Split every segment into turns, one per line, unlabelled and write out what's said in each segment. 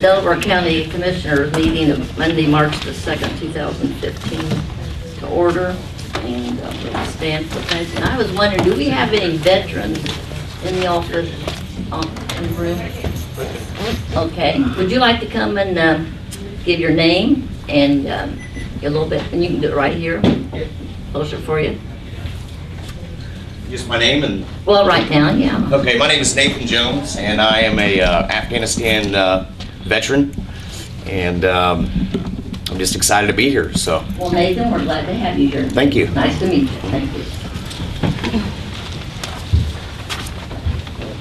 Delaware County Commissioners meeting of Monday, March the 2nd, 2015 to order, and we'll stand for things. And I was wondering, do we have any veterans in the office, in the room? Okay, would you like to come and give your name and a little bit, and you can do it right here, closer for you.
Just my name and...
Well, right now, yeah.
Okay, my name is Nathan Jones, and I am a Afghanistan veteran, and I'm just excited to be here, so.
Well, Nathan, we're glad to have you here.
Thank you.
Nice to meet you. Thank you.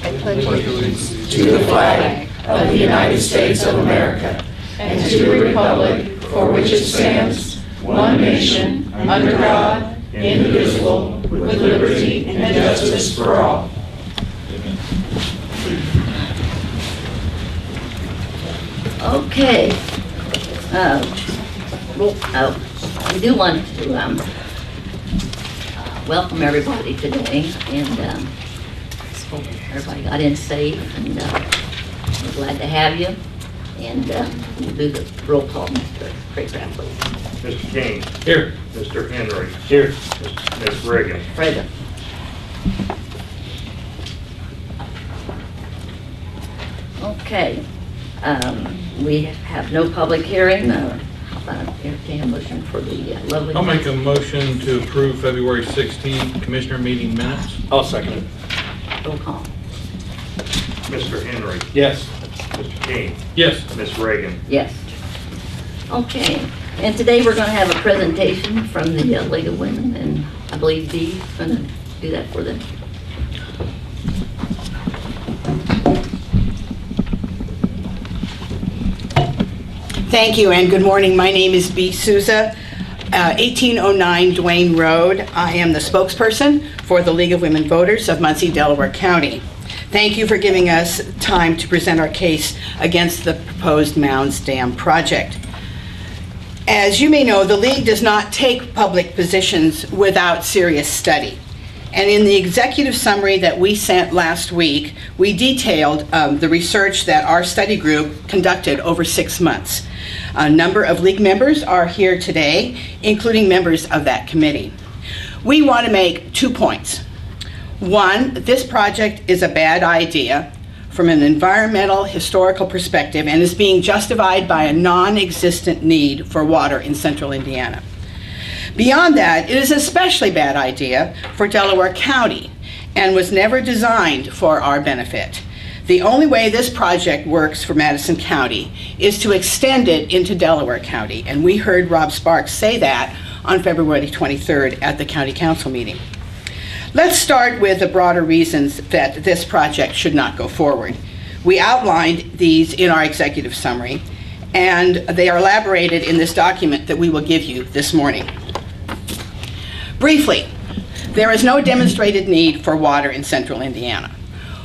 I pledge allegiance to the flag of the United States of America and to the republic for which it stands, one nation, under God, indivisible, with liberty and justice for all.
Okay. We do want to welcome everybody today, and hope everybody got in safe, and we're glad to have you. And we'll do the roll call, Mr. Craycraft, please.
Mr. King.
Here.
Mr. Henry.
Here.
Ms. Reagan.
Present. Okay. We have no public hearing. Entertain a motion for the lovely...
I'll make a motion to approve February 16th Commissioner meeting minutes.
I'll second it.
Roll call.
Mr. Henry.
Yes.
Mr. King.
Yes.
Ms. Reagan.
Yes. Okay. And today we're going to have a presentation from the League of Women, and I believe Dee is going to do that for them.
Thank you, and good morning. My name is Bea Souza, 1809 Duane Road. I am the spokesperson for the League of Women Voters of Muncie, Delaware County. Thank you for giving us time to present our case against the proposed Mounds Dam project. As you may know, the League does not take public positions without serious study. And in the executive summary that we sent last week, we detailed the research that our study group conducted over 6 months. A number of League members are here today, including members of that committee. We want to make 2 points. One, this project is a bad idea from an environmental, historical perspective and is being justified by a non-existent need for water in central Indiana. Beyond that, it is an especially bad idea for Delaware County and was never designed for our benefit. The only way this project works for Madison County is to extend it into Delaware County, and we heard Rob Sparks say that on February 23rd at the County Council meeting. Let's start with the broader reasons that this project should not go forward. We outlined these in our executive summary, and they are elaborated in this document that we will give you this morning. Briefly, there is no demonstrated need for water in central Indiana.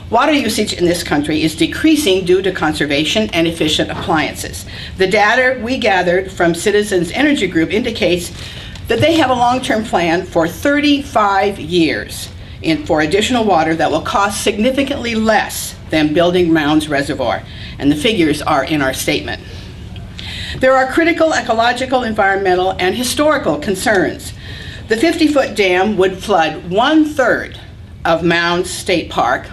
Water usage in this country is decreasing due to conservation and efficient appliances. The data we gathered from Citizens Energy Group indicates that they have a long-term plan for 35 years for additional water that will cost significantly less than building Mounds Reservoir, and the figures are in our statement. There are critical ecological, environmental, and historical concerns. The 50-foot dam would flood 1/3 of Mounds State Park,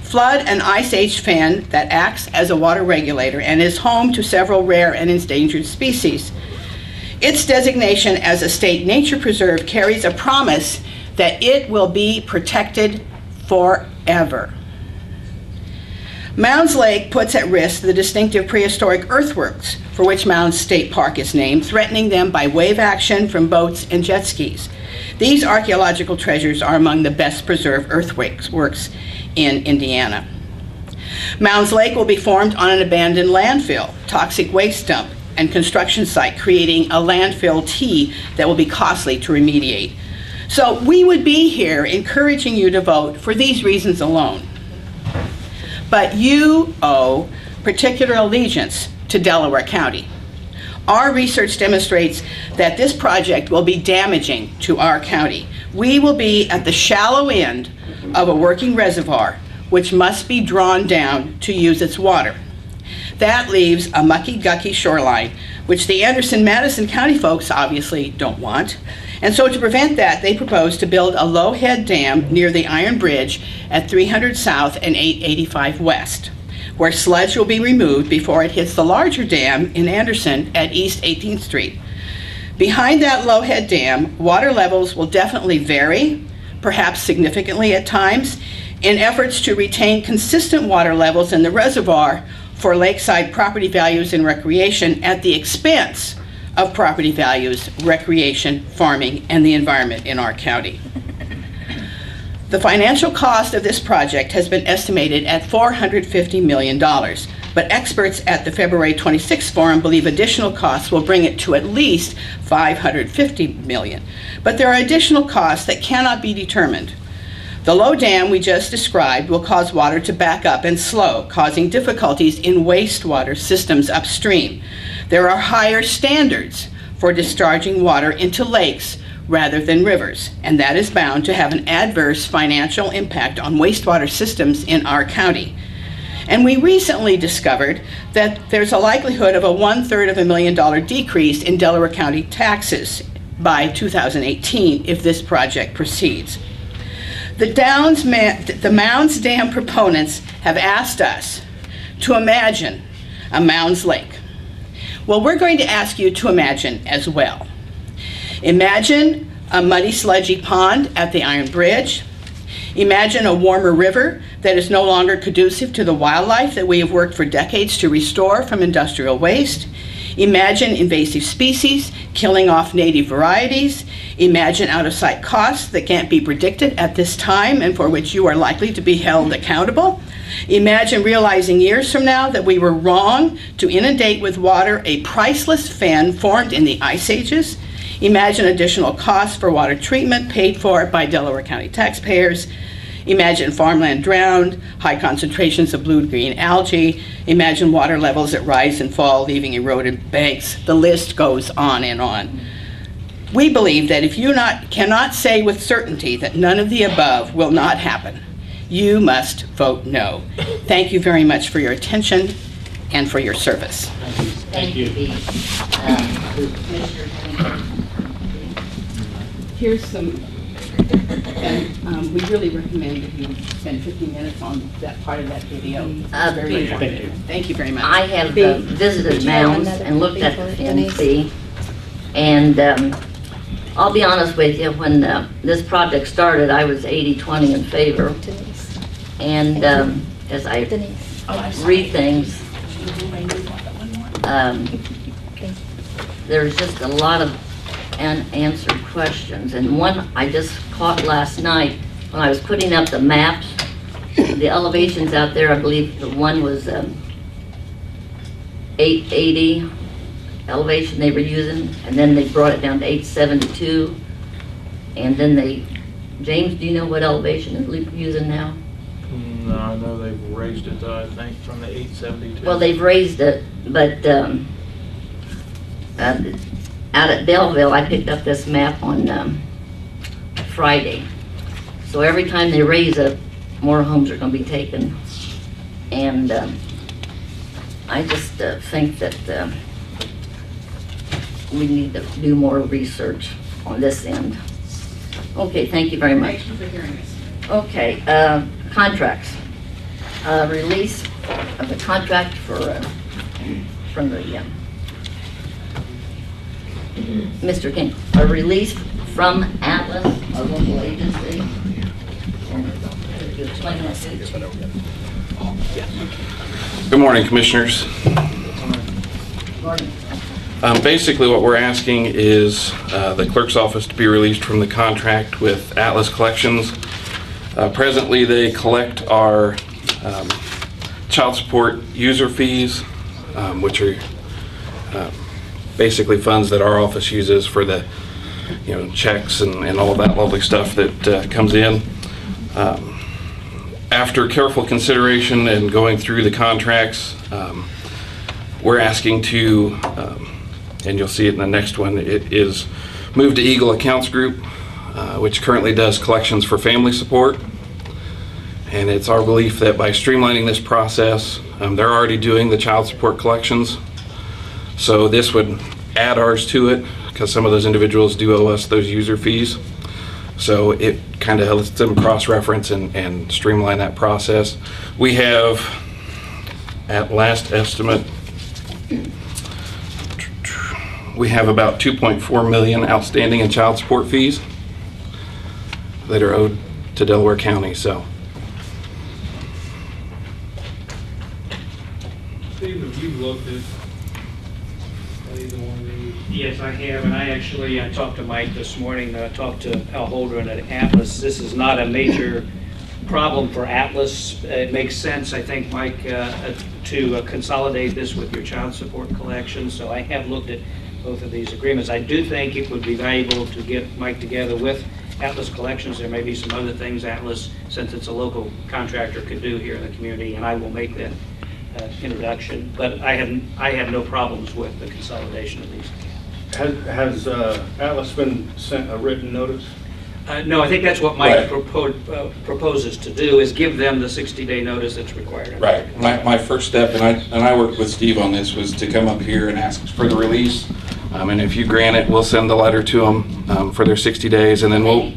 flood an Ice Age fen that acts as a water regulator and is home to several rare and endangered species. Its designation as a state nature preserve carries a promise that it will be protected forever. Mounds Lake puts at risk the distinctive prehistoric earthworks for which Mounds State Park is named, threatening them by wave action from boats and jet skis. These archaeological treasures are among the best preserved earthworks in Indiana. Mounds Lake will be formed on an abandoned landfill, toxic waste dump, and construction site, creating a landfill T that will be costly to remediate. So we would be here encouraging you to vote for these reasons alone. But you owe particular allegiance to Delaware County. Our research demonstrates that this project will be damaging to our county. We will be at the shallow end of a working reservoir, which must be drawn down to use its water. That leaves a mucky-gucky shoreline, which the Anderson-Madison County folks obviously don't want. And so to prevent that, they propose to build a low-head dam near the Iron Bridge at 300 South and 885 West, where sludge will be removed before it hits the larger dam in Anderson at East 18th Street. Behind that low-head dam, water levels will definitely vary, perhaps significantly at times, in efforts to retain consistent water levels in the reservoir for lakeside property values and recreation at the expense of property values, recreation, farming, and the environment in our county. The financial cost of this project has been estimated at $450 million, but experts at the February 26th forum believe additional costs will bring it to at least $550 million. But there are additional costs that cannot be determined. The low dam we just described will cause water to back up and slow, causing difficulties in wastewater systems upstream. There are higher standards for discharging water into lakes rather than rivers, and that is bound to have an adverse financial impact on wastewater systems in our county. And we recently discovered that there's a likelihood of a $250,000 decrease in Delaware County taxes by 2018 if this project proceeds. The Mounds Dam proponents have asked us to imagine a Mounds Lake. Well, we're going to ask you to imagine as well. Imagine a muddy, sludgy pond at the Iron Bridge. Imagine a warmer river that is no longer conducive to the wildlife that we have worked for decades to restore from industrial waste. Imagine invasive species killing off native varieties. Imagine out-of-sight costs that can't be predicted at this time and for which you are likely to be held accountable. Imagine realizing years from now that we were wrong to inundate with water a priceless fen formed in the ice ages. Imagine additional costs for water treatment paid for by Delaware County taxpayers. Imagine farmland drowned, high concentrations of blue-green algae. Imagine water levels that rise and fall, leaving eroded banks. The list goes on and on. We believe that if you cannot say with certainty that none of the above will not happen, you must vote no. Thank you very much for your attention and for your service.
Thank you.
Here's some, and we really recommend that you spend 15 minutes on that part of that video. It's very informative. Thank you very much.
I have visited Mounds and looked at the NC, and I'll be honest with you, when this project started, I was 80-20 in favor. And as I read things, there's just a lot of unanswered questions. And one I just caught last night when I was putting up the maps, the elevations out there, I believe the one was 880 elevation they were using, and then they brought it down to 872, and then James, do you know what elevation they're using now?
No, I know they've raised it, I think, from the 872.
Well, they've raised it, but out at Belleville, I picked up this map on Friday. So every time they raise it, more homes are going to be taken. And I just think that we need to do more research on this end. Okay, thank you very much.
Thank you for hearing us.
Okay, contracts. Release of the contract for from the Mr. King, a release from Atlas, a local agency. Could you explain that to me?
Good morning, Commissioners.
Gordon?
Basically, what we're asking is the clerk's office to be released from the contract with Atlas Collections. Presently, they collect our child support user fees, which are basically funds that our office uses for the checks and all of that lovely stuff that comes in. After careful consideration and going through the contracts, we're asking to, and you'll see it in the next one, it is moved to Eagle Accounts Group, which currently does collections for family support. And it's our belief that by streamlining this process, they're already doing the child support collections. So this would add ours to it, because some of those individuals do owe us those user fees. So it kind of lets them cross-reference and streamline that process. We have, at last estimate, we have about 2.4 million outstanding in child support fees that are owed to Delaware County. So
Steve, have you looked at either one of these?
Yes, I have, and I talked to Mike this morning, talked to Al Holdren at Atlas. This is not a major problem for Atlas. It makes sense, I think, Mike, to consolidate this with your child support collection. So I have looked at both of these agreements. I do think it would be valuable to get Mike together with Atlas Collections. There may be some other things Atlas, since it's a local contractor, could do here in the community, and I will make that introduction. But I have no problems with the consolidation of these.
Has Atlas been sent a written notice?
No, I think that's what Mike
Right.
proposes to do, is give them the 60-day notice that's required.
right, my first step, and I worked with Steve on this, was to come up here and ask for the release. And if you grant it, we'll send the letter to them for their 60 days, and then
You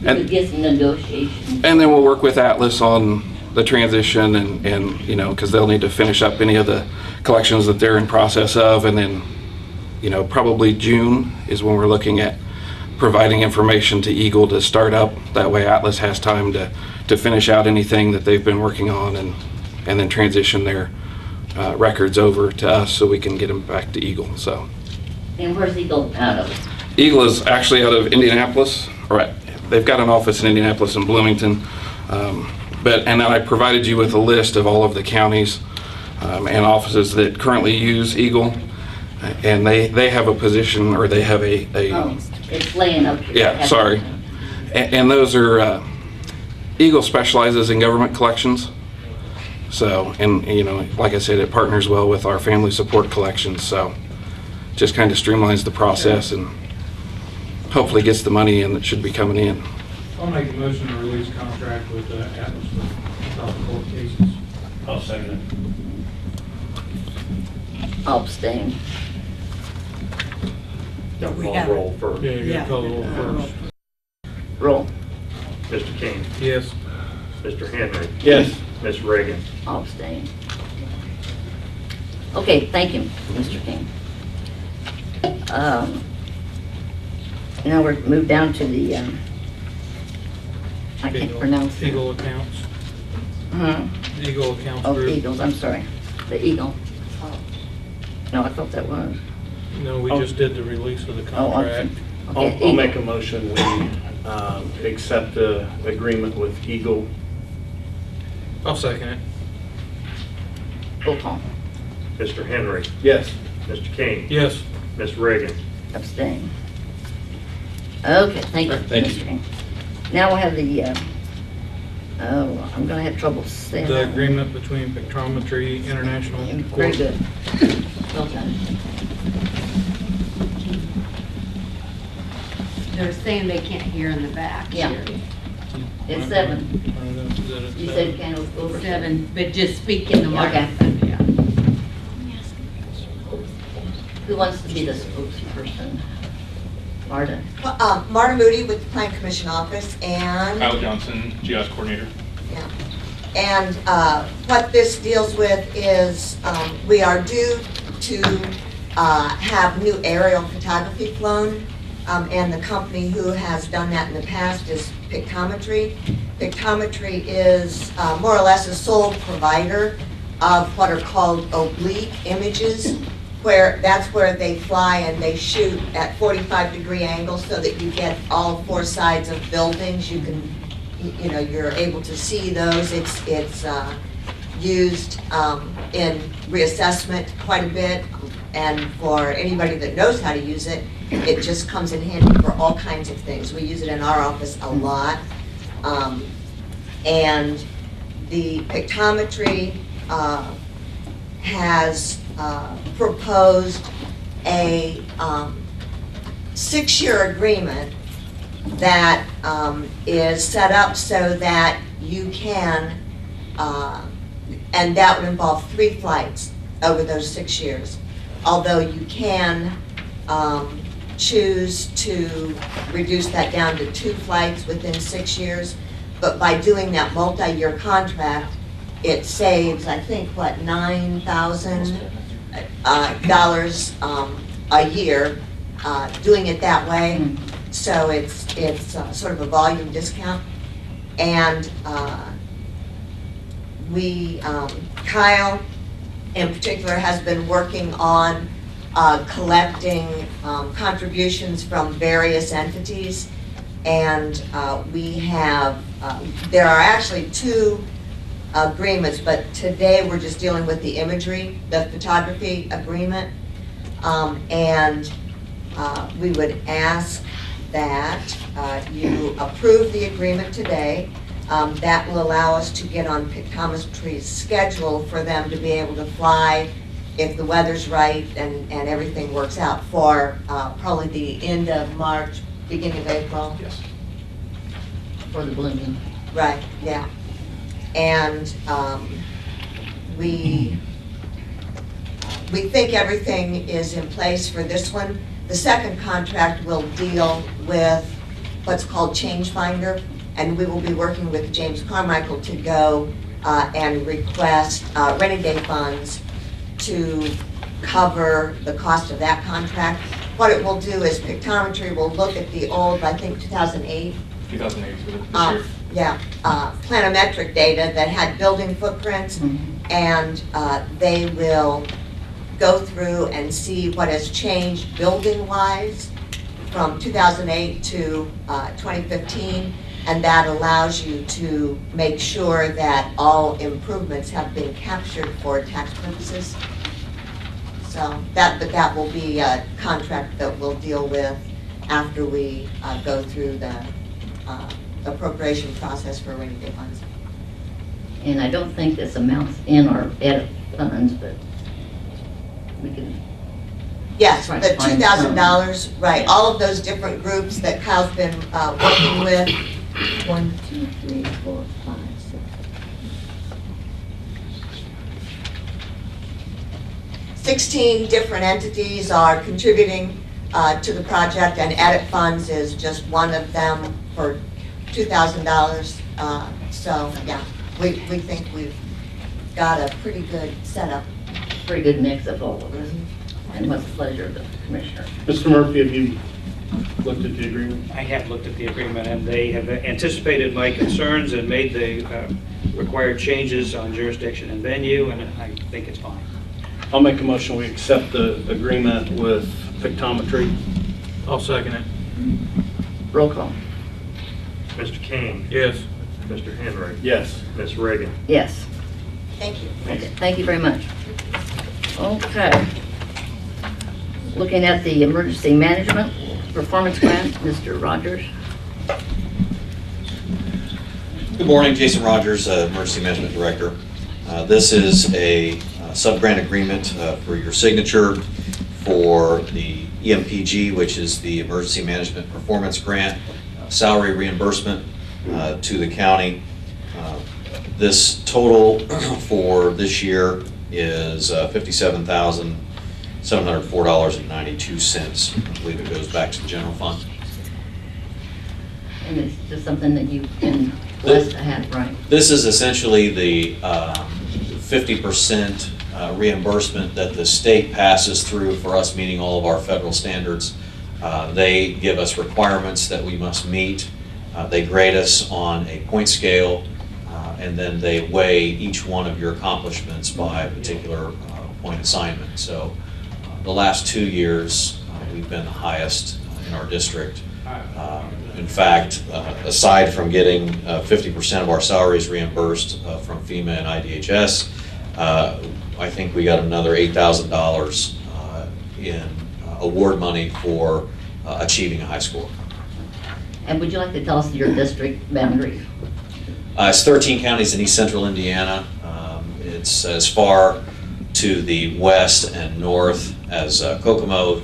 could get some negotiations.
we'll work with Atlas on the transition, and you know, because they'll need to finish up any of the collections that they're in process of, and then, you know, probably June is when we're looking at providing information to Eagle to start up. That way Atlas has time to finish out anything that they've been working on, and then transition their records over to us so we can get them back to Eagle. So
And where's Eagle out of?
Eagle is actually out of Indianapolis. Right, they've got an office in Indianapolis and Bloomington. And then I provided you with a list of all of the counties and offices that currently use Eagle, and they have a position, or they have a
Oh, it's laying up here.
yeah, sorry. And those are, Eagle specializes in government collections. So, and you know, like I said, it partners well with our family support collections, so just kind of streamlines the process and hopefully gets the money in that should be coming in.
I'll make a motion to release contract with Atlas for child support cases.
I'll second it.
I'll abstain.
I'll roll first.
Yeah, you gotta call the roll first.
Roll.
Mr. King,
Yes.
Mr. Henry,
Yes.
Ms. Reagan.
I'll abstain. Okay, thank you, Mr. King. Now we're moved down to the, I can't pronounce it.
Eagle accounts.
Huh?
Eagle accounts
Oh,
group.
Eagles, I'm sorry. The Eagle. No, I thought that was.
No, we just did the release of the
Oh,
contract.
okay,
I'll
Eagle.
make a motion, we accept the agreement with Eagle.
I'll second it.
Roll call.
Mr. Henry,
Yes.
Mr. King,
Yes.
Ms. Reagan.
Abstain. Okay, thank you,
Thank you.
Mr. King. Now we'll have the, I'm gonna have trouble saying
The
that one.
agreement between Spectrometry International.
Very good. Well done.
They're saying they can't hear in the back.
Yeah.
Sherry.
It's 7.
Is that it?
You said you can't go over 7.
7, but just speak in the
Okay.
microphone. Yeah.
Who wants to be the spokesperson? Marta?
Marta Moody with the Plan Commission Office, and
Kyle Johnson, GIS Coordinator.
what this deals with is we are due to have new aerial photography flown, and the company who has done that in the past is Pictometry. Pictometry is more or less a sole provider of what are called oblique images, where that's where they fly and they shoot at 45-degree angles so that you get all 4 sides of buildings. You can, you know, you're able to see those. It's used in reassessment quite a bit, and for anybody that knows how to use it, it just comes in handy for all kinds of things. We use it in our office a lot, and the Pictometry has proposed a 6-year agreement that is set up so that you can, and that would involve 3 flights over those 6 years. Although you can choose to reduce that down to 2 flights within 6 years, but by doing that multi-year contract, it saves, I think, what, $9,000 a year doing it that way. So it's sort of a volume discount. And Kyle in particular has been working on collecting contributions from various entities. And we have, there are actually 2 agreements, but today we're just dealing with the imagery, the photography agreement. We would ask that you approve the agreement today. That will allow us to get on pictometry's schedule for them to be able to fly if the weather's right and everything works out for probably the end of March, beginning of April.
Yes.
For the blooming.
Right, yeah. And we think everything is in place for this one. The second contract will deal with what's called Change Finder, and we will be working with James Carmichael to go and request rainy day funds to cover the cost of that contract. What it will do is pictometry will look at the old, I think 2008.
2008 for this year.
Yeah, planimetric data that had building footprints, and they will go through and see what has changed building-wise from 2008 to 2015, and that allows you to make sure that all improvements have been captured for tax purposes. So that will be a contract that we'll deal with after we go through the appropriation process for rainy day funds.
And I don't think this amounts in our edit funds, but we can.
Yes,
Right,
the
fine.
$2,000, right, all of those different groups that Kyle's been working with.
1, 2, 3, 4, 5, 6.
16 different entities are contributing to the project, and edit funds is just one of them for $2,000. So, yeah, we think we've got a pretty good setup.
Pretty good mix of all of this. And what's the pleasure of the commissioner?
Mr. Murphy, have you looked at the agreement?
I have looked at the agreement, and they have anticipated my concerns and made the required changes on jurisdiction and venue, and I think it's fine.
I'll make a motion, we accept the agreement with pictometry.
I'll second it.
Roll call.
Mr. King,
Yes.
Mr. Henry,
Yes.
Ms. Reagan.
Yes.
Thank you.
Okay, thank you very much. Okay. Looking at the emergency management performance grant, Mr. Rogers.
Good morning, Jason Rogers, Emergency Management Director. This is a sub-grant agreement for your signature for the EMPG, which is the Emergency Management Performance Grant, salary reimbursement to the county. This total for this year is $57,704.92. I believe it goes back to the general fund.
And it's just something that you can bless to have, right?
This is essentially the 50% reimbursement that the state passes through for us meeting all of our federal standards. They give us requirements that we must meet. They grade us on a point scale, and then they weigh each one of your accomplishments by a particular point assignment. So the last 2 years, we've been the highest in our district. In fact, aside from getting 50% of our salaries reimbursed from FEMA and IDHS, I think we got another $8,000 in award money for achieving a high score.
And would you like to tell us your district boundaries?
It's 13 counties in East Central Indiana. It's as far to the west and north as Kokomo,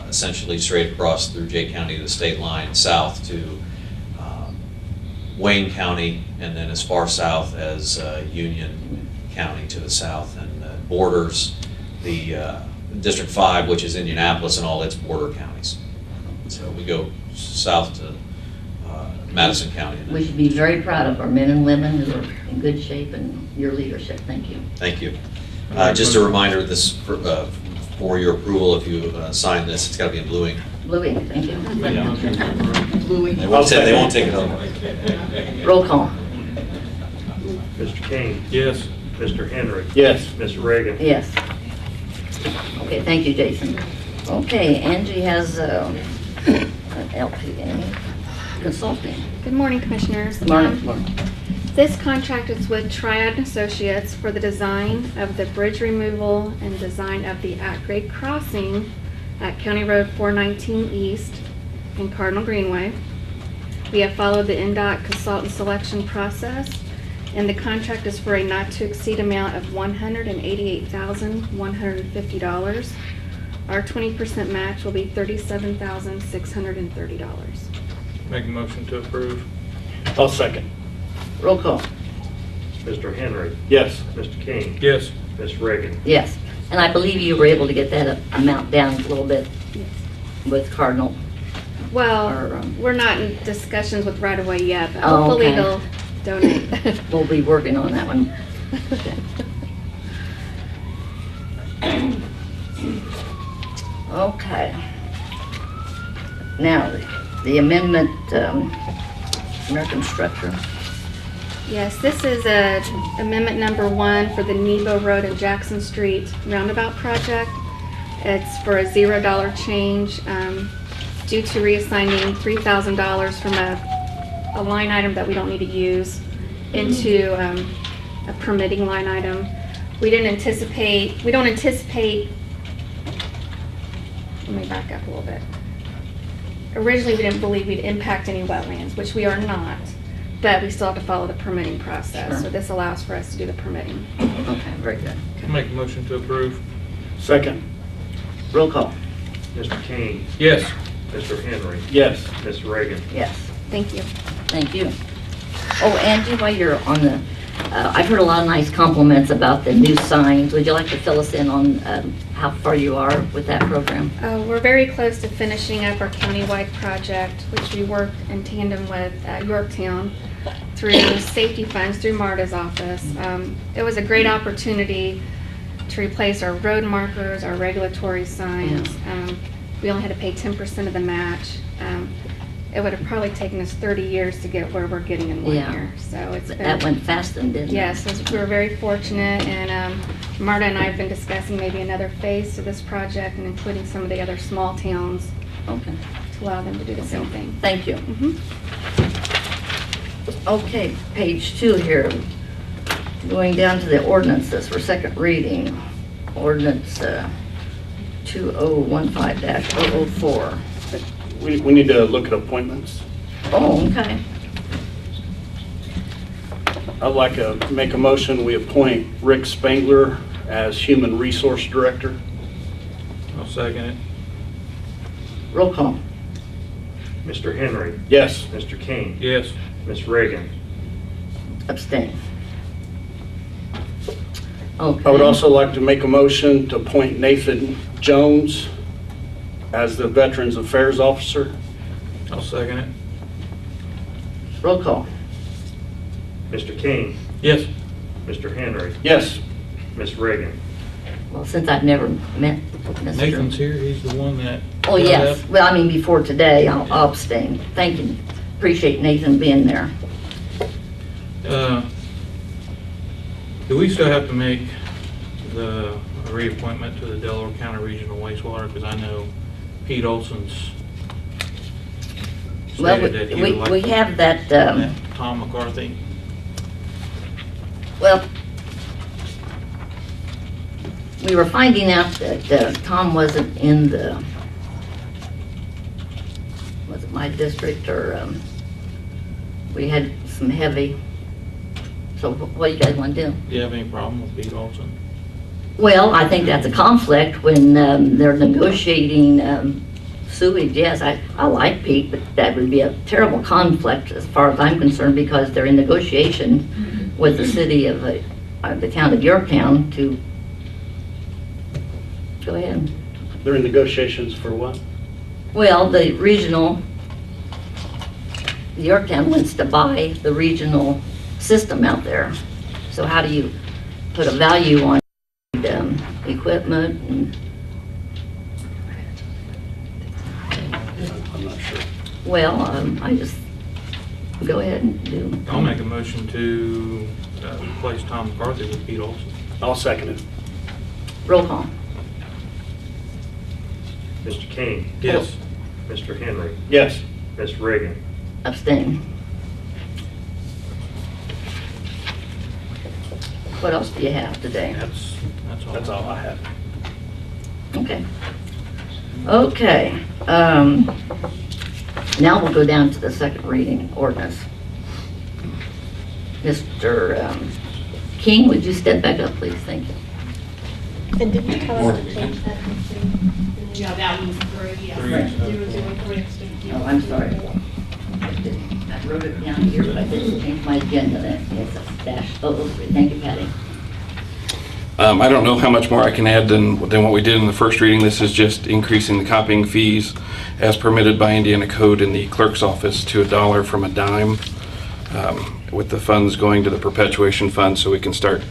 essentially straight across through Jay County to the state line, south to Wayne County, and then as far south as Union County to the south, and borders the District 5, which is Indianapolis and all its border counties. So we go south to Madison County.
We should be very proud of our men and women who are in good shape and your leadership. Thank you.
Thank you. Just a reminder, this for your approval, if you sign this, it's got to be in blue ink.
Blue ink, thank you.
Blue ink.
They won't take it over.
Roll call.
Mr. King,
Yes.
Mr. Henry,
Yes.
Ms. Reagan.
Yes. Okay, thank you, Jason. Okay, Angie has an LPA consulting.
Good morning, Commissioners.
Morning.
This contract is with Triad Associates for the design of the bridge removal and design of the at-grade crossing at County Road 419 East and Cardinal Greenway. We have followed the NDOT consultant selection process, and the contract is for a not-to-exceed amount of $188,150. Our 20% match will be $37,630.
Make a motion to approve.
I'll second.
Roll call.
Mr. Henry,
Yes.
Mr. King,
Yes.
Ms. Reagan.
Yes. And I believe you were able to get that amount down a little bit with Cardinal.
Well,
Or,
we're not in discussions with right away yet, but
Oh,
hopefully
okay.
they'll donate.
We'll be working on that one. Okay. Now, the amendment, American Structure.
Yes, this is amendment number 1 for the Nebo Road and Jackson Street roundabout project. It's for a $0 change due to reassigning $3,000 from a line item that we don't need to use into a permitting line item. We don't anticipate, let me back up a little bit. Originally, we didn't believe we'd impact any wetlands, which we are not, but we still have to follow the permitting process.
Sure.
So this allows for us to do the permitting.
Okay, very good.
Make a motion to approve.
Second.
Roll call.
Mr. King,
Yes.
Mr. Henry,
Yes.
Ms. Reagan.
Yes.
Thank you.
Thank you. Oh, Angie, while you're on the, I've heard a lot of nice compliments about the new signs. Would you like to fill us in on how far you are with that program?
We're very close to finishing up our countywide project, which we work in tandem with Yorktown through safety funds through Marta's office. It was a great opportunity to replace our road markers, our regulatory signs. We only had to pay 10% of the match. It would have probably taken us 30 years to get where we're getting in 1 year. So it's been,
That went fast and didn't it?
yes, we were very fortunate, and Marta and I have been discussing maybe another phase to this project and including some of the other small towns
Okay.
to allow them to do the same thing.
Thank you.
Mhm.
Okay, page 2 here. Going down to the ordinances for second reading. Ordinance 2015-004.
We need to look at appointments.
Oh, okay.
I'd like to make a motion, we appoint Rick Spangler as Human Resource Director.
I'll second it.
Roll call.
Mr. Henry,
Yes.
Mr. King,
Yes.
Ms. Reagan.
Abstain.
I would
Okay.
also like to make a motion to appoint Nathan Jones as the Veterans Affairs Officer.
I'll second it.
Roll call.
Mr. King,
Yes.
Mr. Henry,
Yes.
Ms. Reagan.
Well, since I've never met Mr.
Nathan's here. He's the one that.
Oh, yes. Well, I mean, before today, I'll abstain. Thank you. Appreciate Nathan being there.
Do we still have to make the reappointment to the Delaware County Regional Wastewater? Because I know Pete Olson's
Well,
stated that he would like.
we have that,
Tom McCarthy.
well, we were finding out that Tom wasn't in the, was it my district, or we had some heavy, so what do you guys want to do?
Do you have any problem with Pete Olson?
Well, I think that's a conflict when they're negotiating sewage, yes, I like Pete, but that would be a terrible conflict as far as I'm concerned, because they're in negotiation with the city of the town of Yorktown to, go ahead.
They're in negotiations for what?
Well, the regional, Yorktown wants to buy the regional system out there. So how do you put a value on equipment? And,
I'm not sure.
well, I just, go ahead and do.
I'll make a motion to replace Tom McCarthy with Pete Olson.
I'll second it.
Roll call.
Mr. King,
Yes.
Mr. Henry,
Yes.
Ms. Reagan,
Abstain. What else do you have today?
That's all
I have.
Okay. Okay. Now we'll go down to the second reading ordinance. Mr. King, would you step back up, please? Thank you.
And did you tell us to change that?
Yeah, that one's 3, yes.
Right.
003.
Oh, I'm sorry. I wrote it down here, but I didn't change my agenda. It's a -003. Thank you, Patty.
I don't know how much more I can add than what we did in the first reading. This is just increasing the copying fees as permitted by Indiana Code in the clerk's office to $1 from a dime, with the funds going to the perpetuation fund so we can start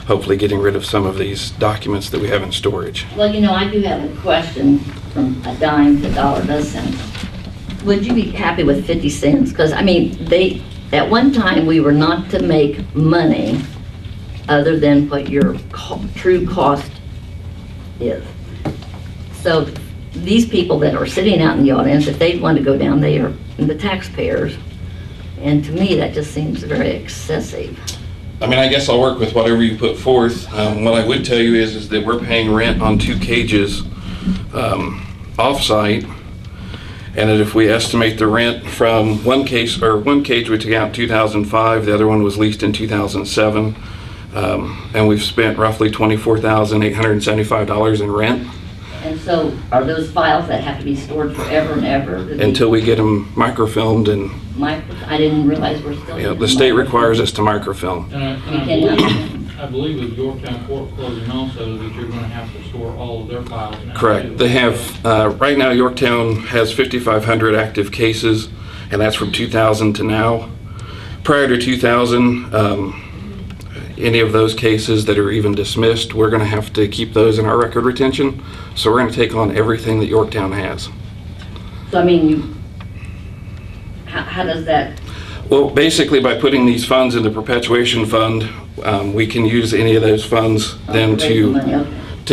hopefully getting rid of some of these documents that we have in storage.
Well, you know, I do have a question from a dime to $1.10. Would you be happy with 50 cents? Because, I mean, at one time, we were not to make money other than what your true cost is. So these people that are sitting out in the audience, if they want to go down, they are the taxpayers. And to me, that just seems very excessive.
I mean, I guess I'll work with whatever you put forth. What I would tell you is that we're paying rent on 2 cages off-site, and that if we estimate the rent from one cage we took out in 2005, the other one was leased in 2007, and we've spent roughly $24,875 in rent.
And so are those files that have to be stored forever and ever?
Until we get them microfilmed, and
I didn't realize we're still...
the state requires us to microfilm.
And I believe with Yorktown Court closing also that you're going to have to store all of their files now.
Correct. They have, right now Yorktown has 5,500 active cases, and that's from 2000 to now. Prior to 2000, any of those cases that are even dismissed, we're going to have to keep those in our record retention. So we're going to take on everything that Yorktown has.
So, I mean, how does that...
Well, basically by putting these funds in the perpetuation fund, we can use any of those funds then to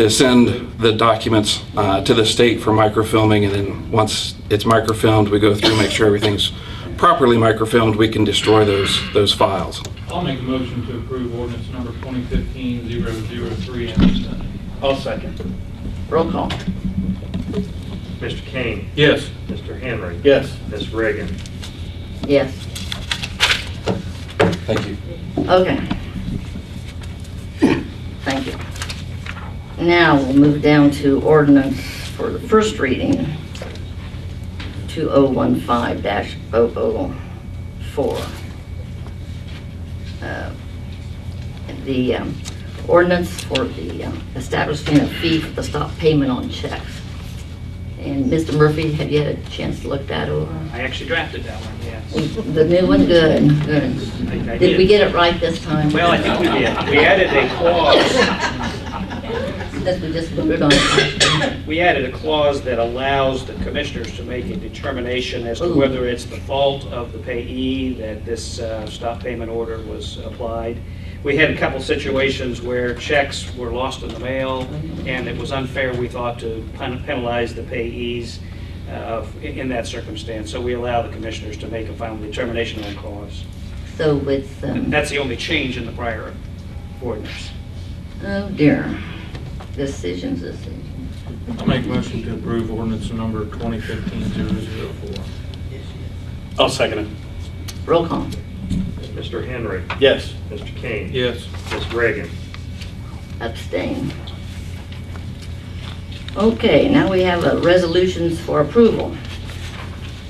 send the documents to the state for microfilming, and then once it's microfilmed, we go through, make sure everything's properly microfilmed, we can destroy those files.
I'll make a motion to approve ordinance number 2015-003.
I'll second.
Roll call.
Mr. King,
Yes.
Mr. Henry,
Yes.
Ms. Reagan,
Yes.
Thank you.
Okay. Thank you. Now we'll move down to ordinance for the first reading, 2015-004. The ordinance for the establishing a fee for the stop payment on checks. And Mr. Murphy, have you had a chance to look that over?
I actually drafted that one, yes.
The new one, good.
I
Did we get it right this time?
Well, I think we did. We added a clause.
That we just voted on it.
We added a clause that allows the commissioners to make a determination as to
Ooh.
whether it's the fault of the payee that this stop payment order was applied. We had a couple situations where checks were lost in the mail, and it was unfair, we thought, to penalize the payees in that circumstance. So we allow the commissioners to make a final determination on cause.
So it's,
That's the only change in the prior ordinance.
oh dear, decisions.
I'll make a motion to approve ordinance number 2015-004.
I'll second it.
Roll call.
Mr. Henry,
Yes.
Mr. King,
Yes.
Ms. Reagan,
Abstain. Okay, now we have resolutions for approval.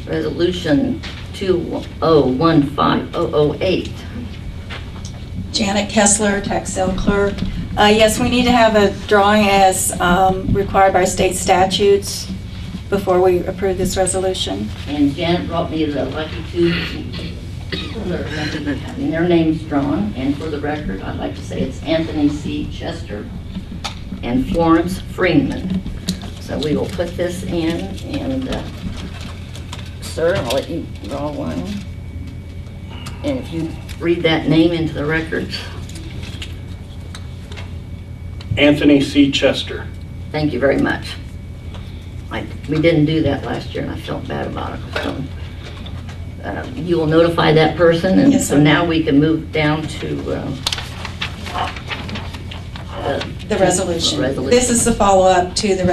Resolution 2015-008.
Janet Kessler, tax sale clerk. Yes, we need to have a drawing as required by state statutes before we approve this resolution.
And Janet brought me the lucky two people that are having their names drawn. And for the record, I'd like to say it's Anthony C. Chester and Florence Freeman. So we will put this in, and sir, I'll let you draw one. And if you read that name into the records.
Anthony C. Chester.
Thank you very much. We didn't do that last year, and I felt bad about it. So, you will notify that person, and
Yes,
so
sir.
now we can move down to
The resolution.
resolution.
This is the follow-up to the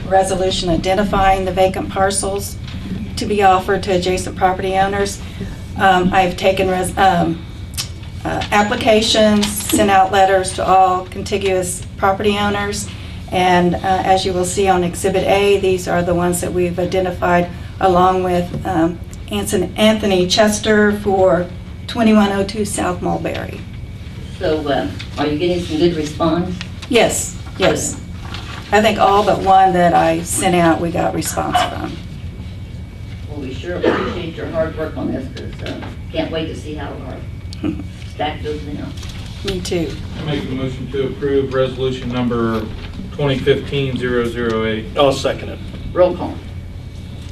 resolution identifying the vacant parcels to be offered to adjacent property owners. I've taken applications, sent out letters to all contiguous property owners, and as you will see on Exhibit A, these are the ones that we've identified along with Anthony Chester for 2102 South Mulberry.
So, are you getting some good response?
Yes, yes. I think all but one that I sent out, we got response from.
Well, we sure appreciate your hard work on this, because can't wait to see how our stack goes now.
Me too.
I make a motion to approve resolution number 2015-008.
I'll second it.
Roll call.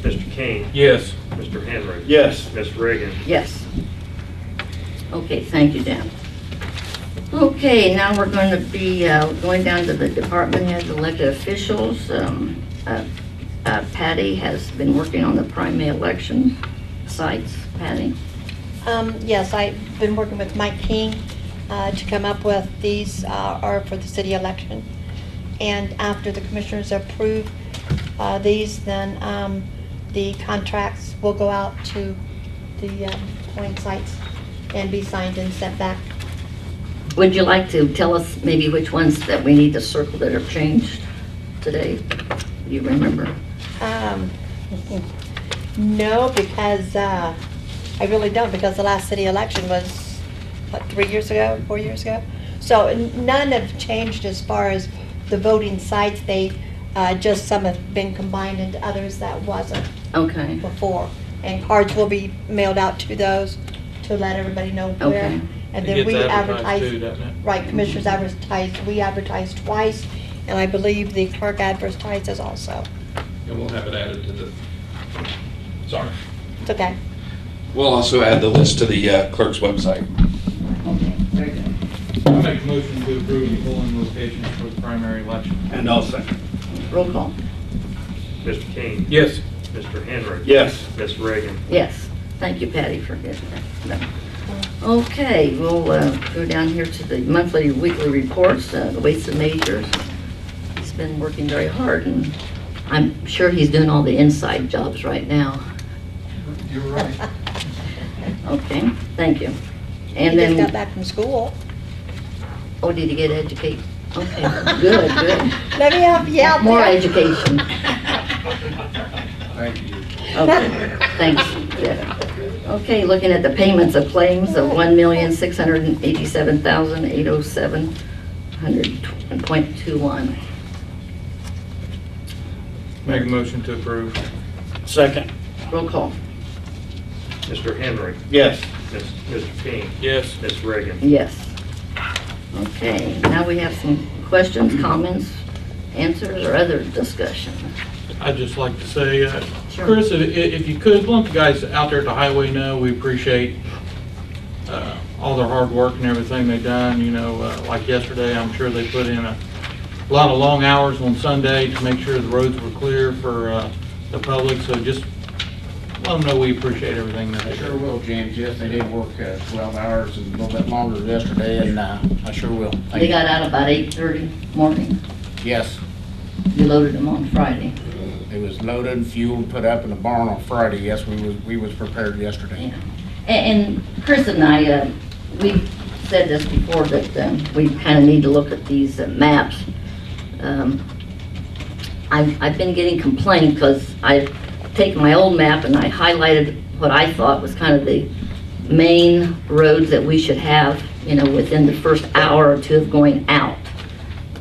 Mr. King,
Yes.
Mr. Henry,
Yes.
Ms. Reagan.
Yes. Okay, thank you, Dan. Okay, now we're going to be going down to the department heads, elected officials. Patty has been working on the primary election sites. Patty?
Yes, I've been working with Mike King to come up with these are for the city election. And after the commissioners approve these, then the contracts will go out to the polling sites and be signed and sent back.
Would you like to tell us maybe which ones that we need to circle that are changed today? Do you remember?
No, because I really don't, because the last city election was, what, 3 years ago, 4 years ago? So none have changed as far as the voting sites. They, just some have been combined into others that wasn't
Okay.
before. And cards will be mailed out to those to let everybody know where.
Okay.
And
It
then
gets
we
advertised
advertise.
too, doesn't it?
Right, commissioners advertise, we advertise twice, and I believe the clerk advertises also.
And we'll have it added to the, sorry.
It's okay.
We'll also add the list to the clerk's website.
Okay, very good.
I make a motion to approve the polling locations for the primary election.
And I'll second.
Roll call.
Mr. King,
Yes.
Mr. Henry.
Yes.
Ms. Reagan.
Yes. Thank you, Patty, for getting that done. Okay, we'll go down here to the monthly, weekly reports, the weights and measures. He's been working very hard, and I'm sure he's doing all the inside jobs right now.
You're right.
Okay, thank you.
He
And
just got
then,
back from school.
oh, did he get educated? Okay, good, good.
Let me help you out
More
there.
education.
Thank you.
Okay, thanks. Yeah. Okay, looking at the payments of claims of $1,687,807.21.
Make a motion to approve.
Second.
Roll call.
Mr. Henry,
Yes.
Mr. King,
Yes.
Ms. Reagan.
Yes. Okay, now we have some questions, comments, answers, or other discussion.
I'd just like to say,
Sure.
Chris, if you could, let the guys out there at the highway know we appreciate all their hard work and everything they've done. You know, like yesterday, I'm sure they put in a lot of long hours on Sunday to make sure the roads were clear for the public. So just let them know we appreciate everything that
I
they
sure
do.
will, James. Yes, they did work 12 hours and a little bit longer yesterday, and I sure will. Thank
They
you.
got out about 8:30 morning.
Yes,
You loaded them on Friday.
it was loaded and fueled, put up in the barn on Friday. Yes, we was prepared yesterday.
Yeah. And Chris and I, we've said this before, that we kind of need to look at these maps. I've been getting complaints because I've taken my old map and I highlighted what I thought was kind of the main roads that we should have, you know, within the first hour or two of going out.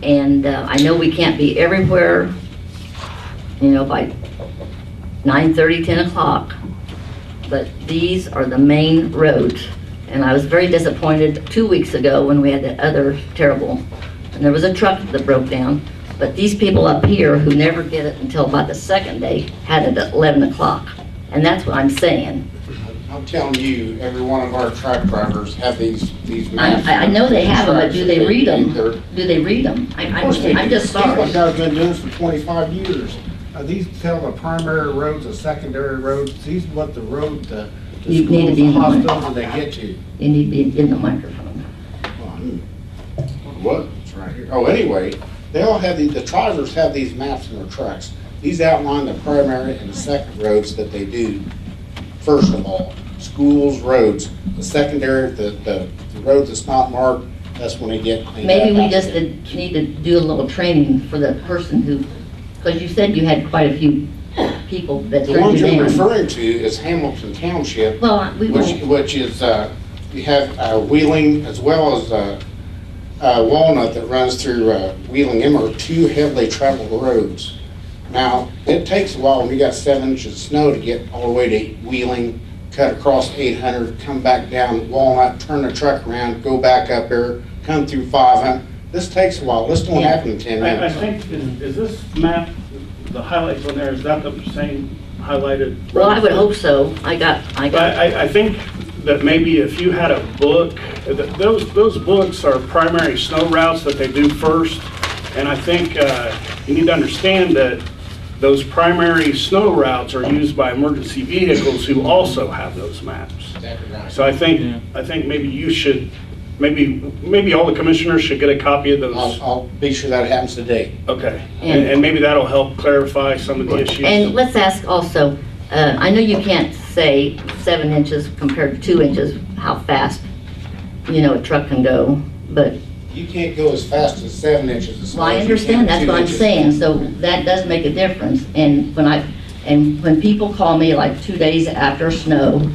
And I know we can't be everywhere, you know, by 9:30, 10 o'clock, but these are the main roads. And I was very disappointed 2 weeks ago when we had that other terrible, and there was a truck that broke down. But these people up here who never get it until about the second day had it at 11 o'clock. And that's what I'm saying.
I'm telling you, every one of our truck drivers have these maps.
I know they have them, but do they read them?
They're-
Do they read them?
Of course they
I'm
do.
just sorry.
These guys have been doing this for 25 years. These tell the primary roads, the secondary roads, these what the road, the
You need to
schools,
be
the
in the
hospitals they get to.
You need to be in the microphone.
What? It's right here. Oh, anyway, they all have the drivers have these maps in their trucks. These outline the primary and the second roads that they do. First of all, schools, roads. The secondary, the road that's not marked, that's when they get cleaned up.
Maybe we just need to do a little training for the person who, because you said you had quite a few people that
The
turned
ones
you
you're
down.
referring to is Hamilton Township,
Well, we won't.
which is, you have Wheeling as well as Walnut that runs through Wheeling. Them are two heavily traveled roads. Now, it takes a while when you got 7 inches of snow to get all the way to Wheeling, cut across 800, come back down Walnut, turn the truck around, go back up there, come through 500. This takes a while. This don't happen in 10
I
minutes.
think, is this map, the highlights on there, is that the same highlighted?
Well, I would hope so. I got.
I think that maybe if you had a book, those books are primary snow routes that they do first. And I think you need to understand that those primary snow routes are used by emergency vehicles who also have those maps. So I think maybe you should, maybe all the commissioners should get a copy of those.
I'll be sure that happens today.
Okay, and maybe that'll help clarify some of the issues.
And let's ask also, I know you can't say 7 inches compared to 2 inches, how fast, you know, a truck can go, but.
You can't go as fast as 7 inches of snow.
Well, I
as you
understand,
can
that's
2
what I'm
inches.
saying, so that does make a difference. And when people call me like 2 days after snow.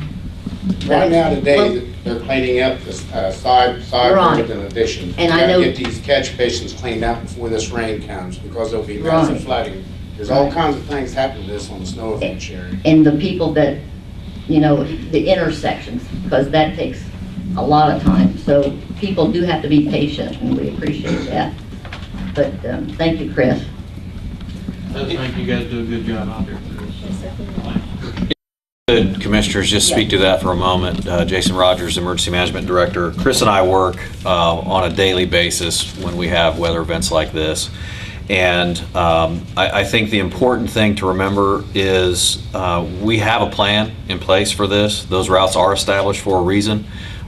Right now
well,
today, they're cleaning up the side
Right.
roads in addition.
And I
Gotta
know-
get these catch basins cleaned out before this rain comes, because there'll be massive
Right.
flooding. There's all kinds of things happening to this on the snow event area.
And the people that, you know, the intersections, because that takes a lot of time. So people do have to be patient, and we appreciate that. But thank you, Chris.
I think you guys do a good job out there.
Could Commissioners just speak to that for a moment? Jason Rogers, Emergency Management Director. Chris and I work on a daily basis when we have weather events like this. And I think the important thing to remember is we have a plan in place for this. Those routes are established for a reason.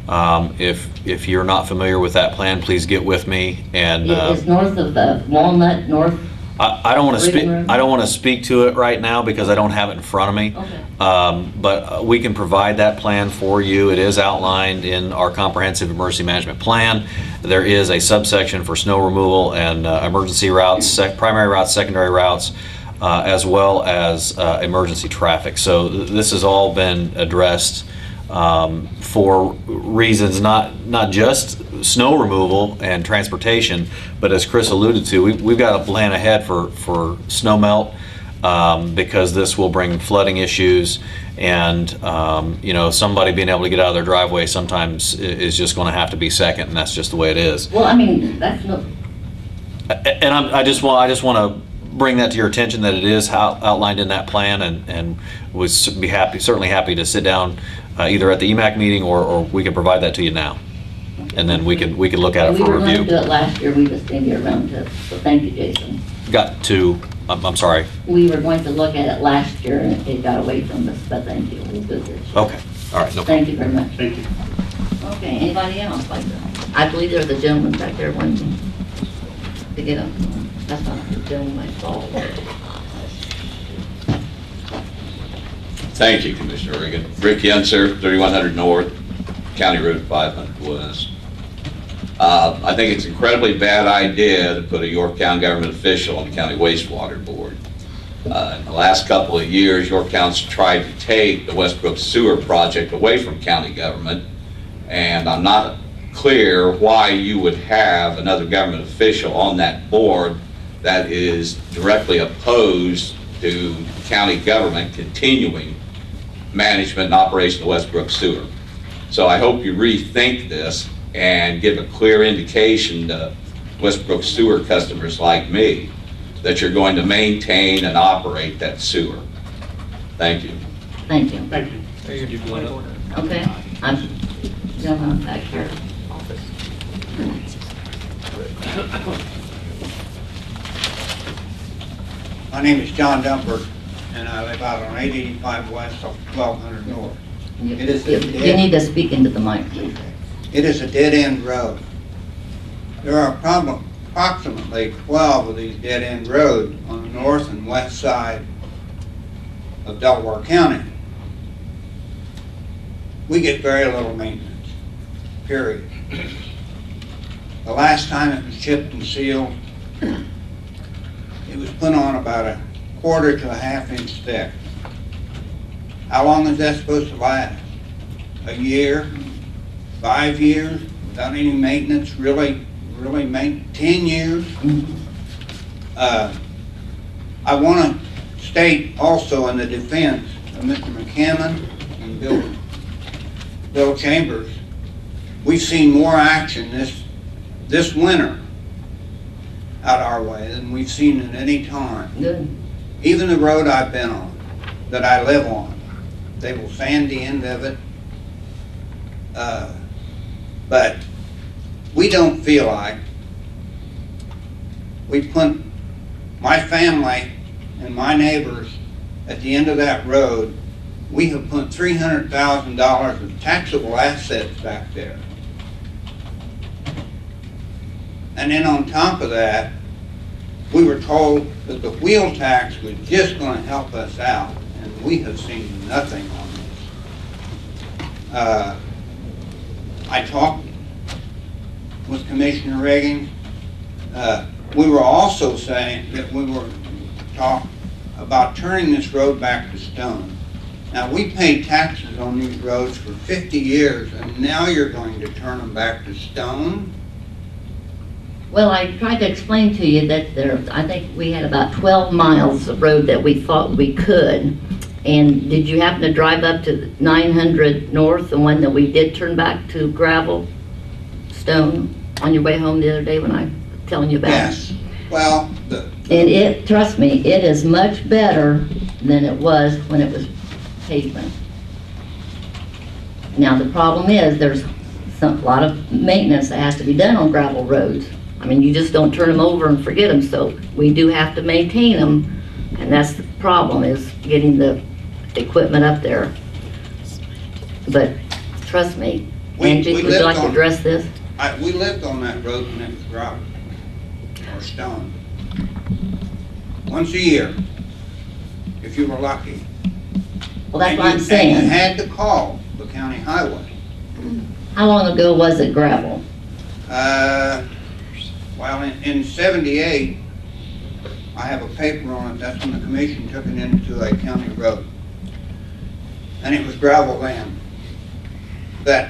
If you're not familiar with that plan, please get with me. And
It's north of Walnut, north.
I don't want to speak.
Reading room?
I don't want to speak to it right now because I don't have it in front of me.
Okay.
But we can provide that plan for you. It is outlined in our comprehensive emergency management plan. There is a subsection for snow removal and emergency routes, primary routes, secondary routes, as well as emergency traffic. So this has all been addressed for reasons not just snow removal and transportation, but as Chris alluded to, we've got to plan ahead for snow melt because this will bring flooding issues, and you know, somebody being able to get out of their driveway sometimes is just going to have to be second, and that's just the way it is.
Well, I mean, that's no.
And I just want to bring that to your attention that it is outlined in that plan, and would certainly happy to sit down either at the EMAC meeting or we can provide that to you now, and then we can look at it
We
for
were going to
review.
do it last year, we just didn't get around to it. So thank you, Jason.
Got to. I'm sorry.
We were going to look at it last year and it got away from us, but thank you. It was good this year.
Okay. All right. No problem.
Thank you very much.
Thank you.
Okay, anybody else like that? I believe there was a gentleman back there wanting to get up. That's not the gentleman I saw.
Thank you, Commissioner Reagan. Rick Yenser, 3100 North, County Road 500 West. I think it's an incredibly bad idea to put a Yorktown government official on the county wastewater board. In the last couple of years, Yorktown's tried to take the Westbrook Sewer project away from county government, and I'm not clear why you would have another government official on that board that is directly opposed to county government continuing management and operation of Westbrook Sewer. So I hope you rethink this and give a clear indication to Westbrook Sewer customers like me that you're going to maintain and operate that sewer. Thank you.
Thank you.
Thank you.
Okay, I'm gentleman back here.
My name is John Dumpert, and I live out on 885 West off 1200 North. It is a
You need to speak into the mic, please.
It is a dead-end road. There are approximately 12 of these dead-end roads on the north and west side of Delaware County. We get very little maintenance, period. The last time it was chipped and sealed, it was put on about a quarter to a half-inch thick. How long is that supposed to last? A year? 5 years? Without any maintenance? Really 10 years? I want to state also in the defense of Mr. McCammon and Bill Chambers, we've seen more action this winter out our way than we've seen at any time.
Good.
Even the road I've been on, that I live on, they will sand the end of it. But we don't feel like we put my family and my neighbors at the end of that road. We have put $300,000 of taxable assets back there. And then on top of that, we were told that the wheel tax was just going to help us out, and we have seen nothing on this. I talked with Commissioner Reagan. We were also saying that we were talking about turning this road back to stone. Now, we paid taxes on these roads for 50 years, and now you're going to turn them back to stone?
Well, I tried to explain to you that I think we had about 12 miles of road that we thought we could. And did you happen to drive up to 900 North, the one that we did turn back to gravel, stone, on your way home the other day when I was telling you about it?
Yes. Well,
and trust me, it is much better than it was when it was pavement. Now, the problem is there's a lot of maintenance that has to be done on gravel roads. I mean, you just don't turn them over and forget them, so we do have to maintain them, and that's the problem, is getting the equipment up there. But trust me, Angie, would you like to address this?
We lived on that road when it was gravel or stone. Once a year, if you were lucky.
Well, that's what I'm saying.
And you had to call the county highway.
How long ago was it gravel?
Well, in 78, I have a paper on it. That's when the commission took it into a county road. And it was gravel then. But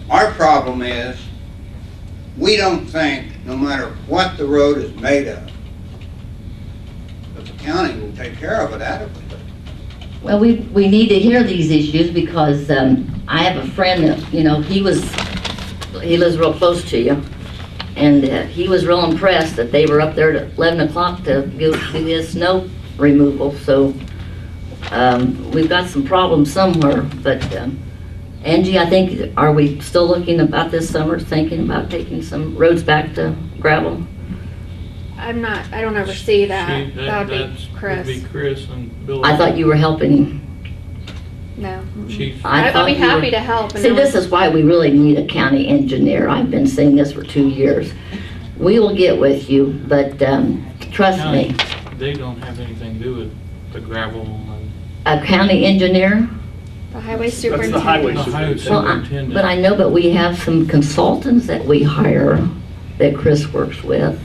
our problem is, we don't think, no matter what the road is made of, that the county will take care of it adequately.
Well, we need to hear these issues because I have a friend that, he lives real close to you, and he was real impressed that they were up there at 11 o'clock to do his snow removal. So we've got some problems somewhere, but Angie, I think, are we still looking about this summer, thinking about taking some roads back to gravel?
I don't oversee that. That would be
Would
Chris.
be Chris and Bill.
I thought you were helping him.
No.
I'll
be happy to help.
See, this is why we really need a county engineer. I've been saying this for 2 years. We will get with you, but trust me.
They don't have anything to do with the gravel and...
A county engineer?
The highway
That's the
superintendent.
highway
The highway
superintendent.
superintendent.
But I know, but we have some consultants that we hire that Chris works with.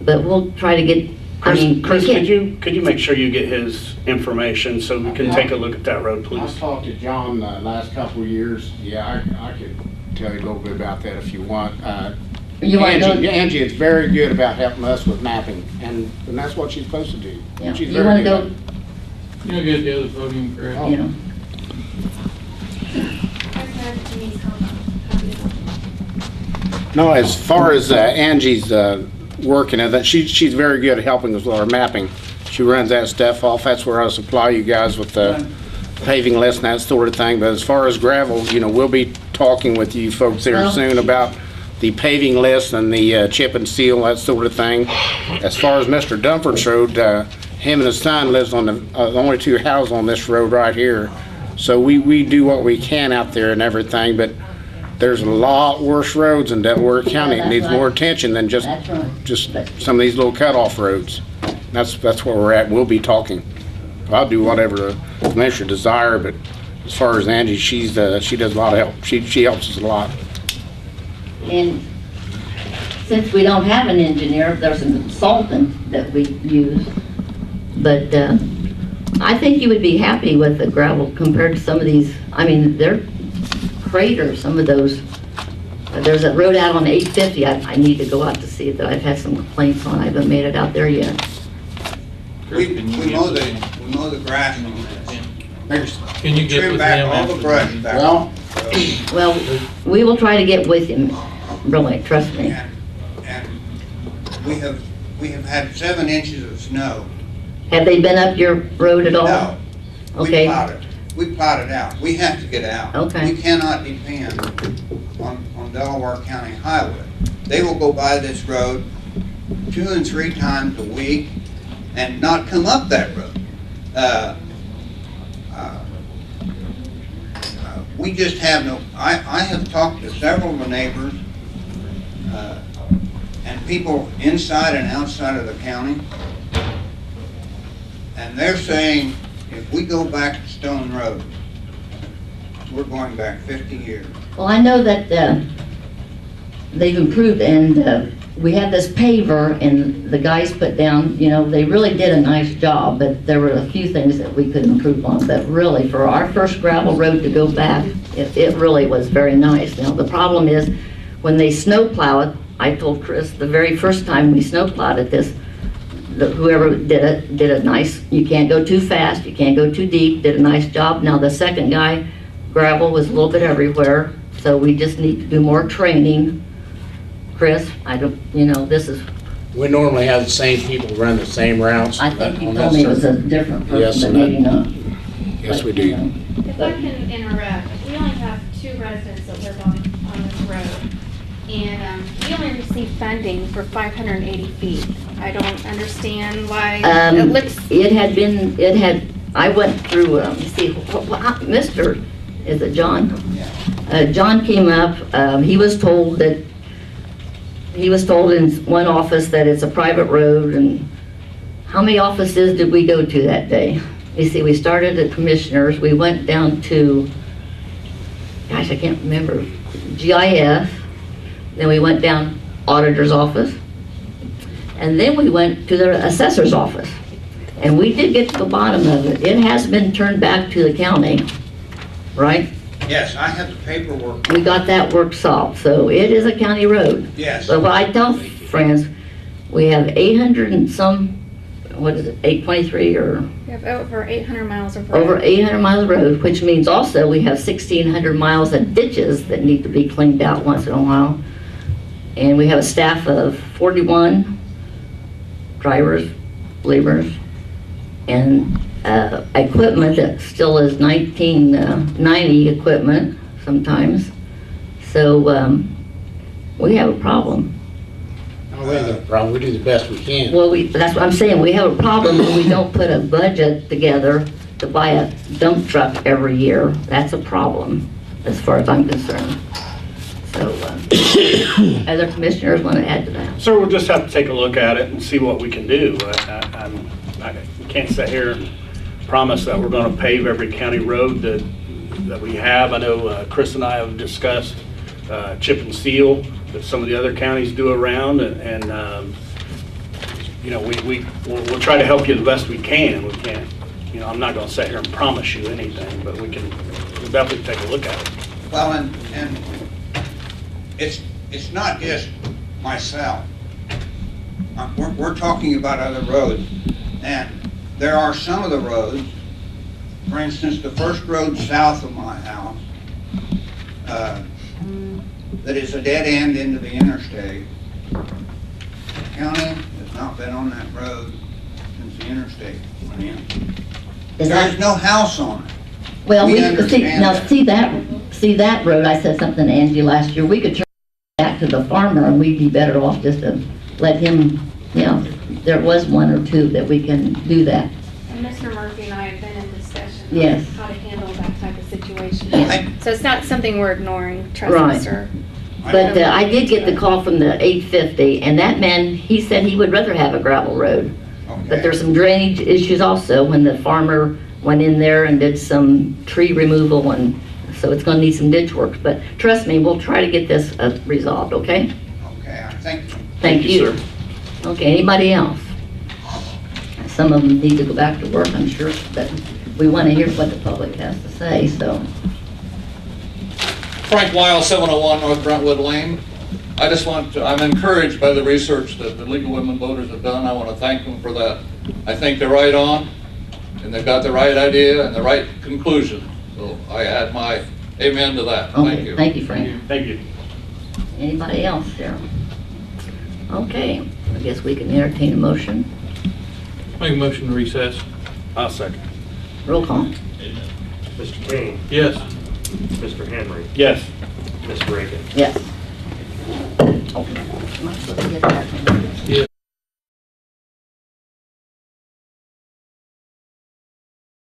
But we'll try to get, I mean, we
Chris,
can't-
could you make sure you get his information so we can take a look at that road,
I've
please?
talked to John the last couple of years. Yeah, I could tell you a little bit about that if you want.
You want to go?
Angie is very good about helping us with mapping, and that's what she's supposed to do.
Yeah.
She's
You
very
want to
good
go,
at it.
You know, get the other podium, Chris.
you know?
No, as far as Angie's working, that she's very good at helping us with our mapping. She runs that stuff off. That's where I supply you guys with the paving list and that sort of thing. But as far as gravel, you know, we'll be talking with you folks there
Well-
soon about the paving list and the chip and seal, that sort of thing. As far as Mr. Dunford's road, him and his son lives on the only two houses on this road right here. So we do what we can out there and everything, but there's a lot worse roads in Delaware County. It needs more attention than just
That's right.
some of these little cutoff roads. That's where we're at. We'll be talking. I'll do whatever the commissioner desire, but as far as Angie, she does a lot of help. She helps us a lot.
And since we don't have an engineer, there's a consultant that we use. But I think you would be happy with the gravel compared to some of these. I mean, they're craters, some of those. There's a road out on 850 I need to go out to see it that I've had some complaints on. I haven't made it out there yet.
We mow the grass on this.
Can you get
Trim
with
back
him
all
after?
the brush back.
Well,
Well, we will try to get with him, really, trust me.
And we have had 7 inches of snow.
Have they been up your road at all?
No.
Okay.
We plowed it out. We have to get out.
Okay.
We cannot depend on Delaware County Highway. They will go by this road 2 and 3 times a week and not come up that road. We just have no, I have talked to several of the neighbors and people inside and outside of the county, and they're saying if we go back to Stone Road, we're going back 50 years.
Well, I know that they've improved, and we have this paver, and the guys put down, you know, they really did a nice job, but there were a few things that we could improve on. But really, for our first gravel road to go back, it really was very nice. Now, the problem is, when they snow plow it, I told Chris the very first time we snow plowed it, whoever did it nice. You can't go too fast, you can't go too deep, did a nice job. Now, the second guy, gravel was a little bit everywhere, so we just need to do more training. Chris, I don't, you know, this is,
we normally have the same people run the same routes.
I think you
on
told
that
me it was a
circuit.
different
Yes,
person, but
and
maybe not.
Yes, we
But, you
do.
know,
If I can interrupt, we only have 2 residents that live on this road, and we only received funding for 580 feet. I don't understand why it looks,
I went through, you see, Mr., is it John? John came up, he was told in one office that it's a private road, and how many offices did we go to that day? You see, we started at Commissioners, we went down to, gosh, I can't remember, GIS, then we went down Auditor's office, and then we went to the Assessor's office. And we did get to the bottom of it. It has been turned back to the county, right?
Yes, I have the paperwork.
We got that work solved, so it is a county road.
Yes.
But what I tell friends, we have 800 and some, what is it, 823 or
we have over 800 miles of road.
over 800 miles of road, which means also we have 1,600 miles of ditches that need to be cleaned out once in a while. And we have a staff of 41 drivers, laborers, and equipment that still is 1990 equipment sometimes. So we have a problem.
No, we ain't got a problem. We do the best we can.
Well, that's what I'm saying. We have a problem when we don't put a budget together to buy a dump truck every year. That's a problem, as far as I'm concerned. So, other commissioners want to add to that?
So we'll just have to take a look at it and see what we can do. I can't sit here and promise that we're going to pave every county road that we have. I know Chris and I have discussed chip and seal that some of the other counties do around, and you know, we'll try to help you the best we can. We can't, you know, I'm not going to sit here and promise you anything, but we'll definitely take a look at it.
Well, and it's not just myself. We're talking about other roads, and there are some of the roads, for instance, the first road south of my house, that is a dead end into the interstate. The county has not been on that road since the interstate went in. There's no house on it.
Well,
We
see,
understand
now
that.
see that road, I said something to Angie last year, we could turn back to the farmer and we'd be better off just to let him, you know, there was one or two that we can do that.
And Mr. Murphy and I have been in discussion
Yes.
on how to handle that type of situation.
Yes.
So it's not something we're ignoring, trust
Right.
me, sir.
But I did get the call from the 850, and that man, he said he would rather have a gravel road. But there's some drainage issues also when the farmer went in there and did some tree removal, and so it's gonna need some ditch work. But trust me, we'll try to get this resolved, okay?
Okay, I think.
Thank you. Okay, anybody else? Some of them need to go back to work, I'm sure, but we want to hear what the public has to say, so.
Frank Weil, 701 North Brentwood Lane. I'm encouraged by the research that the League of Women Voters have done. I want to thank them for that. I think they're right on, and they've got the right idea and the right conclusion. So I add my amen to that. Thank
Okay,
you.
thank you, Frank.
Thank you.
Anybody else there? Okay, I guess we can entertain a motion.
Make a motion to recess.
I'll second.
Roll call.
Mr. King,
Yes.
Mr. Henry,
Yes.
Ms. Reagan.
Yes. Oh, am I supposed to get that?
Yeah.